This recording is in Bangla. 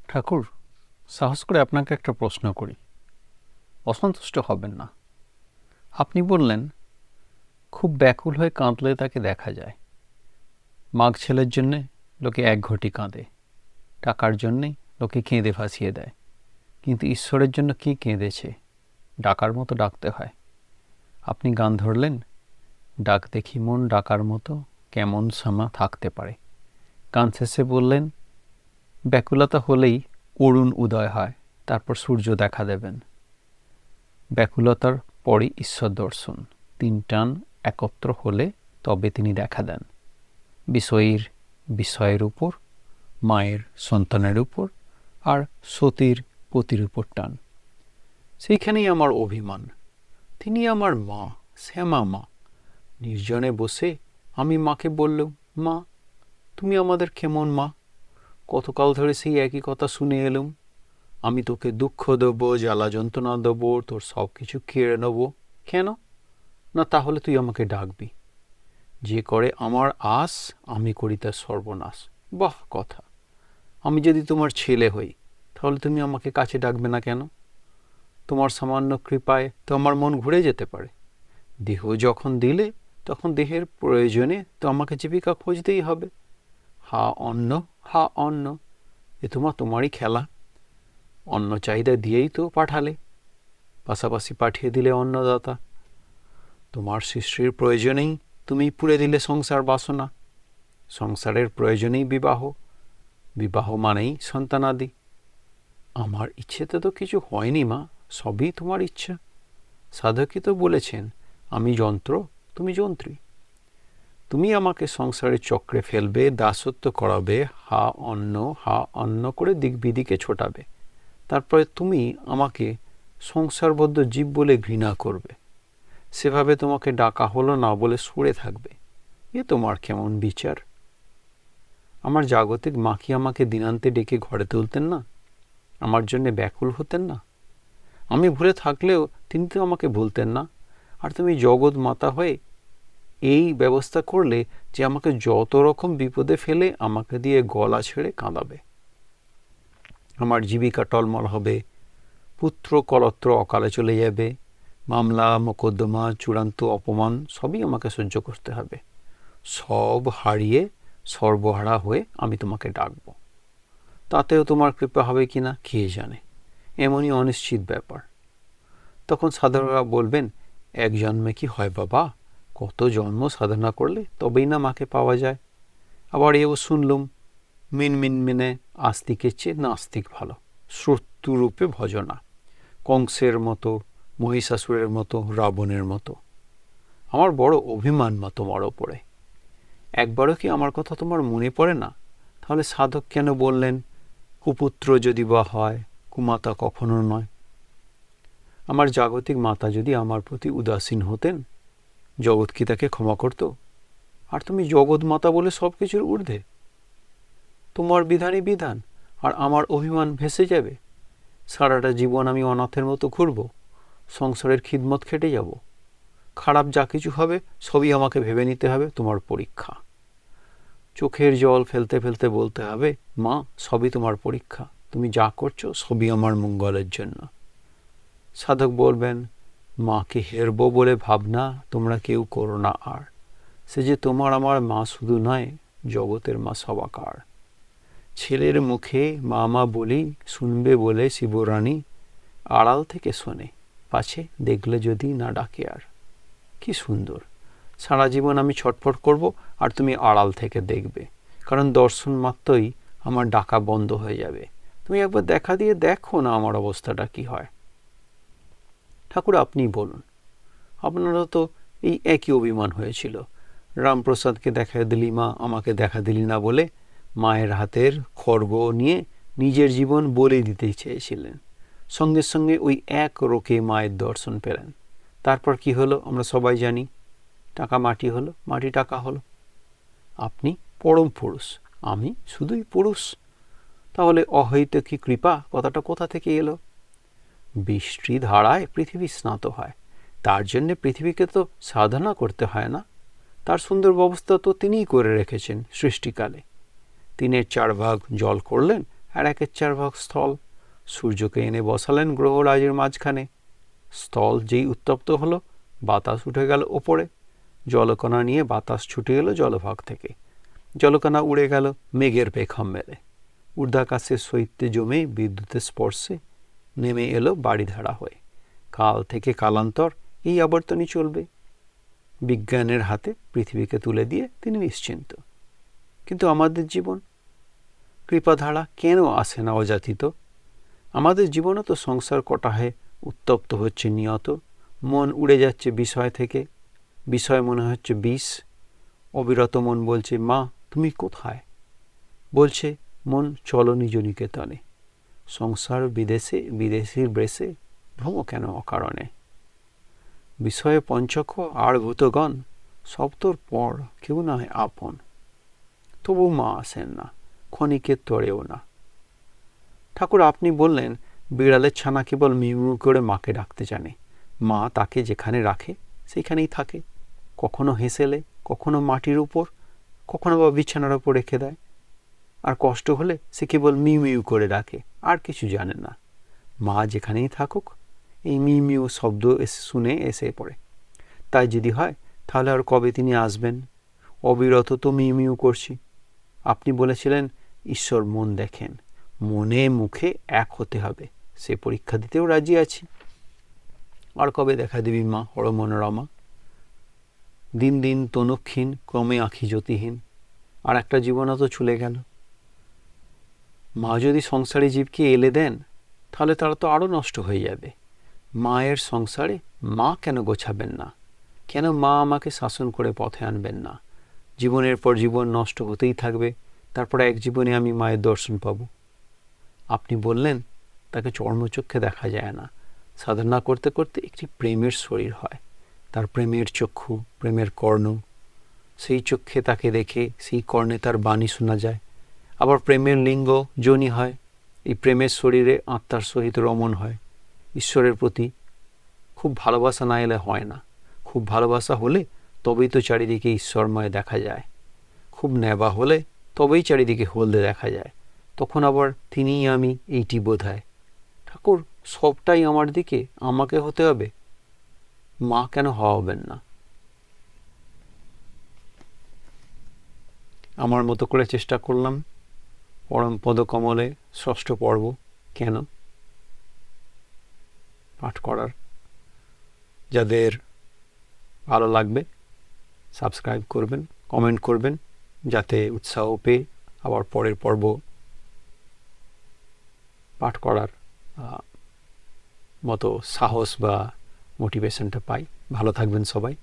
ঠাকুর, সাহস করে আপনাকে একটা প্রশ্ন করি, অসন্তুষ্ট হবেন না। আপনি বললেন খুব ব্যাকুল হয়ে কাঁদলে তাকে দেখা যায়। মাঘ ছেলের জন্যে লোকে এক ঘটি কাঁদে, টাকার জন্যে লোকে কেঁদে ভাসিয়ে দেয়, কিন্তু ঈশ্বরের জন্য কি কেঁদেছে? ডাকার মতো ডাকতে হয়। আপনি গান ধরলেন, ডাক দেখি মন ডাকার মতো কেমন সামা থাকতে পারে। গান শেষে বললেন, ব্যাকুলতা হলেই অরুণ উদয় হয়, তারপর সূর্য দেখা দেবেন। ব্যাকুলতার পরই ঈশ্বর দর্শন, তিন টান একত্র হলে তবে তিনি দেখা দেন। বিষয়ের উপর, মায়ের সন্তানের উপর, আর সতীর পতির উপর টান। সেইখানেই আমার অভিমান। তিনি আমার মা, শ্যামা মা। নির্জনে বসে আমি মাকে বললুম, মা, তুমি আমাদের কেমন মা? কতকাল ধরে সেই একই কথা শুনে এলুম। আমি তোকে দুঃখ দেবো, জ্বালা যন্ত্রণা দেবো, তোর সব কিছু কেড়ে নেবো। কেন? না তাহলে তুই আমাকে ডাকবি। যে করে আমার আস, আমি করি তার সর্বনাশ। বাহ কথা! আমি যদি তোমার ছেলে হই, তাহলে তুমি আমাকে কাছে ডাকবে না কেন? তোমার সামান্য কৃপায় তো আমার মন ঘুরে যেতে পারে। দেহ যখন দিলে, তখন দেহের প্রয়োজনে তো আমাকে জীবিকা খুঁজতেই হবে। হা অন্ন, হা অন্ন, এ তোমারই খেলা। অন্ন চাহিদা দিয়েই তো পাঠালে, পাশাপাশি পাঠিয়ে দিলে অন্নদাতা। তোমার সৃষ্টির প্রয়োজনেই তুমি পুড়ে দিলে সংসার বাসনা। সংসারের প্রয়োজনেই বিবাহ, বিবাহ মানেই সন্তানাদি। আমার ইচ্ছেতে তো কিছু হয়নি মা, সবই তোমার ইচ্ছা। সাধকই তো বলেছেন, আমি যন্ত্র, তুমি যন্ত্রী। তুমি আমাকে সংসারের চক্রে ফেলবে, দাসত্ব করাবে, হা অন্ন করে দিক বিদিকে ছোটাবে। তারপরে তুমি আমাকে সংসারবদ্ধ জীব বলে ঘৃণা করবে। সেভাবে তোমাকে ডাকা হলো না বলে সরে থাকবে। এ তোমার কেমন বিচার? আমার জাগতিক মা কি আমাকে দিনান্তে ডেকে ঘরে তুলতেন না? আমার জন্যে ব্যাকুল হতেন না? আমি ভুলে থাকলেও তিনি তো আমাকে ভুলতেন না। আর তুমি জগৎ মাতা হয়ে এই ব্যবস্থা করলে যে আমাকে যত রকম বিপদে ফেলে আমাকে দিয়ে গলা ছেড়ে কাঁদাবে। আমার জীবিকা টলমল হবে, পুত্র কলত্র অকালে চলে যাবে, মামলা মোকদ্দমা চূড়ান্ত অপমান সবই আমাকে সহ্য করতে হবে। সব হারিয়ে সর্বহারা হয়ে আমি তোমাকে ডাকব। তাতেও তোমার কৃপা হবে কিনা কে জানে, এমনই অনিশ্চিত ব্যাপার। তখন সাধকরা বলবেন, এক জন্মে কি হয় বাবা, কত জন্ম সাধনা করলে তবেই না মাকে পাওয়া যায়। আবার এও শুনলুম, মিনে আস্তিকের চেয়ে নাস্তিক ভালো, শ্রুতুরূপে ভজনা। কংসের মতো, মহিষাসুরের মতো, রাবণের মতো। আমার বড় অভিমান মা তোমার ওপরে। একবারও কি আমার কথা তোমার মনে পড়ে না? তাহলে সাধক কেন বললেন, কুপুত্র যদি বা হয়, কুমাতা কখনো নয়? আমার জাগতিক মাতা যদি আমার প্রতি উদাসীন হতেন, জগৎ কি তাকে ক্ষমা করত? আর তুমি জগৎ মাতা বলে সব কিছুর ঊর্ধ্বে। তোমার বিধানই বিধান, আর আমার অভিমান ভেসে যাবে। সারাটা জীবন আমি অনাথের মতো ঘুরব, সংসারের খিদমত খেটে যাব। খারাপ যা কিছু হবে সবই আমাকে ভেবে নিতে হবে তোমার পরীক্ষা। চোখের জল ফেলতে ফেলতে বলতে হবে, মা, সবই তোমার পরীক্ষা, তুমি যা করছো সবই আমার মঙ্গলের জন্য। সাধক বলবেন, মাকে হেরবো বলে ভাবনা তোমরা কেউ করো না আর। সে যে তোমার আমার মা শুধু নয়, জগতের মা সবাকার। ছেলের মুখে মা মা বলি শুনবে বলে শিবরানী, আড়াল থেকে শোনে, পাছে দেখলে যদি না ডাকে আর। কি সুন্দর! সারা জীবন আমি ছটফট করব, আর তুমি আড়াল থেকে দেখবে, কারণ দর্শন মাত্রই আমার ডাকা বন্ধ হয়ে যাবে। তুমি একবার দেখা দিয়ে দেখো না আমার অবস্থাটা কি হয়। ঠাকুর, আপনিই বলুন, আপনারও তো এই একই অভিমান হয়েছিল। রামপ্রসাদকে দেখা দিলি মা, আমাকে দেখা দিলি না বলে মায়ের হাতের খড়গ নিয়ে নিজের জীবন বলে দিতে চেয়েছিলেন। সঙ্গে সঙ্গে ওই এক রোকে মায়ের দর্শন পেলেন। তারপর কি হলো আমরা সবাই জানি, টাকা মাটি হলো, মাটি টাকা হলো। আপনি পরম পুরুষ, আমি শুধুই পুরুষ। তাহলে অহৈতুকী কৃপা কথাটা কোথা থেকে এলো? বৃষ্টি ধারায় পৃথিবী স্নাত হয়, তার জন্যে পৃথিবীকে তো সাধনা করতে হয় না? তার সুন্দর ব্যবস্থা তো তিনিই করে রেখেছেন সৃষ্টিকালে। 3/4 ভাগ জল করলেন, আর 1/4 স্থল। সূর্যকে এনে বসালেন গ্রহরাজির মাঝখানে। স্থল যেই উত্তপ্ত হলো, বাতাস উঠে গেল ওপরে। জলকণা নিয়ে বাতাস ছুটে এলো জলভাগ থেকে। জলকণা উড়ে গেল মেঘের পেখম মেলে। ঊর্ধ্বাকাশের শৈত্যে জমে বিদ্যুতের স্পর্শে নেমে এলো বাড়িধারা হয়ে। কাল থেকে কালান্তর এই আবর্তনই চলবে। বিজ্ঞানের হাতে পৃথিবীকে তুলে দিয়ে তিনি নিশ্চিন্ত। কিন্তু আমাদের জীবন, কৃপাধারা কেন আসে না অযাচিত? আমাদের জীবনও তো সংসার কটাহে উত্তপ্ত হচ্ছে নিয়ত। মন উড়ে যাচ্ছে বিষয় থেকে, বিষয় মনে হচ্ছে বিষ। অবিরত মন বলছে, মা তুমি কোথায়? বলছে মন, চলো নিজ নিকেতনে। সংসার বিদেশে, বিদেশির বেশে, ভ্রম কেন অকারণে? বিষয়ে পঞ্চক আর ভূতগণ, সব তোর পর, কেউ না হয় আপন। তবু মা আসেন না, ক্ষণিকের তরেও না। ঠাকুর আপনি বললেন, বিড়ালের ছানা কেবল মিউ মিউ করে মাকে ডাকতে জানে। মা তাকে যেখানে রাখে সেখানেই থাকে। কখনো হেসেলে, কখনো মাটির উপর, কখনো বা বিছানার উপর রেখে দেয়। আর কষ্ট হলে সে কেবল মিউ মিউ করে ডাকে, আর কিছু জানে না। মা যেখানেই থাকুক, এই মিউ মিউ শব্দ শুনে এসে পড়ে। তাই যদি হয়, তাহলে আর কবে তিনি আসবেন? অবিরত তো মিউ মিউ করছি। আপনি বলেছিলেন ঈশ্বর মন দেখেন, মনে মুখে এক হতে হবে। সে পরীক্ষা দিতেও রাজি আছি। আর কবে দেখা দিবি মা হরমনোরমা? দিন দিন তনুক্ষীণ, ক্রমে আঁখি জ্যোতিহীন। আর একটা জীবনও তো চলে গেল। মা যদি সংসারে জীবকে এলে দেন, তাহলে তারা তো আরও নষ্ট হয়ে যাবে। মায়ের সংসারে মা কেন গোছাবেন না? কেন মা আমাকে শাসন করে পথে আনবেন না? জীবনের পর জীবন নষ্ট হতেই থাকবে, তারপরে এক জীবনে আমি মায়ের দর্শন পাব। আপনি বললেন তাকে চর্মচক্ষে দেখা যায় না। সাধনা করতে করতে একটি প্রেমের শরীর হয়। তার প্রেমের চক্ষু, প্রেমের কর্ণ। সেই চক্ষে তাকে দেখে, সেই কর্ণে তার বাণী শোনা যায়। আবার প্রেমের লিঙ্গ যোনি হয়। এই প্রেমের শরীরে আত্মার সহিত রমণ হয়। ঈশ্বরের প্রতি খুব ভালোবাসা না এলে হয় না। খুব ভালোবাসা হলে তবেই তো চারিদিকে ঈশ্বরময় দেখা যায়। খুব নেবা হলে তবেই চারিদিকে হলদে দেখা যায়। তখন আবার তিনিই আমি, এইটি বোধায়। ঠাকুর সবটাই আমার দিকে, আমাকে হতে হবে। মা কেন হবেন না? আমার মতো করে চেষ্টা করলাম। পরম পদকমলে 6ষ্ঠ পর্ব কেন পাঠ করার। যাদের ভালো লাগবে সাবস্ক্রাইব করবেন, কমেন্ট করবেন, যাতে উৎসাহ পেয়ে আবার পরের পর্ব পাঠ করার মতো সাহস বা মোটিভেশনটা পাই। ভালো থাকবেন সবাই।